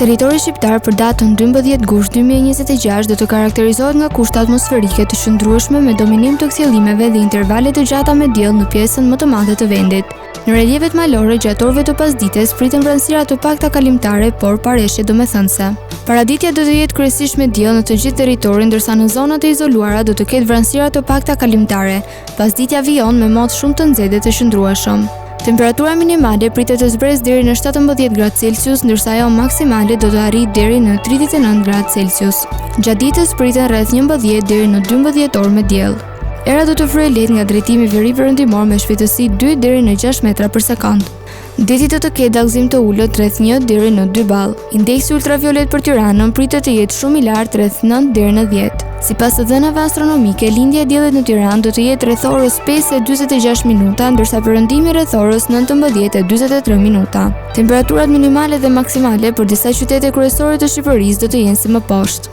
Territori shqiptar për datën 12 gusht 2026 do të karakterizohet nga kushte atmosferike të shndrueshme me dominim të kthjellimeve dhe intervale të gjata me diell në pjesën më të madhe të vendit. Në relievet malore gjatë orëve të pasdites priten vranësira të pakta kalimtare, por pareshje domethënëse. Paraditja do të jetë kryesisht me diell në të gjithë territorin, ndërsa në zonat e izoluara do të ketë vranësira të pakta kalimtare. Pasditja vijon me mot shumë të nxehtë dhe të shndrueshëm. Temperatura minimale pritet të zbresë deri në 17 gradë Celsius, ndërsa ajo maksimale do të arrijë deri në 39 gradë Celsius. Gjatë ditës priten rreth 11 deri në 12 orë me diell. Era do të fryejë lehtë nga drejtimi veriperëndimor me shpejtësi 2 deri në 6 metra për sekond. Deti do të ketë dallëzim të ulët rreth 1 deri në 2 ball. Indeksi ultraviolet për Tiranën pritet të jetë shumë i lartë rreth 9 deri në 10. Sipas të dhënave astronomike, lindja e diellit në Tiranë do të jetë rreth orës 5:46 minuta, ndërsa perëndimi rreth orës 19:43 minuta. Temperaturat minimale dhe maksimale për disa qytete kryesore të Shqipërisë do të jenë si më poshtë.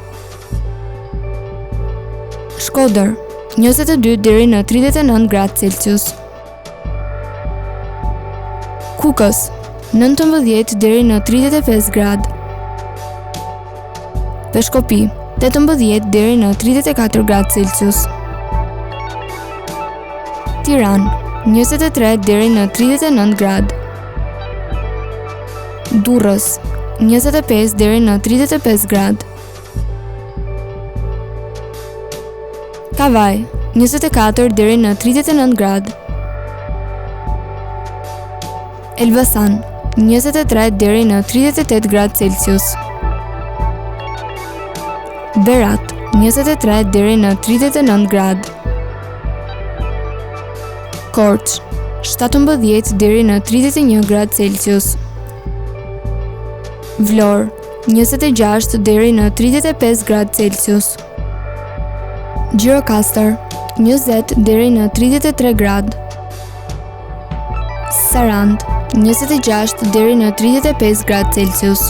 Shkodër, 22 deri në 39 gradë Celsius. Kukës, 19 deri në 35 gradë. Peshkopi, 18 deri në 34 gradë Celsius. Tiranë, 23 deri në 39 gradë. Durrës, 25 deri në 35 gradë. Kavaj, 24 deri në 39 gradë. Elbasan, 23 deri në 38 gradë Celsius. Berat, 23 deri në 39 gradë. Korç, 17 deri në 31 gradë Celsius. Vlorë, 26 deri në 35 gradë Celsius. Gjirokastër, 20 deri në 33 gradë. Sarandë, 26 deri në 35 gradë Celsius.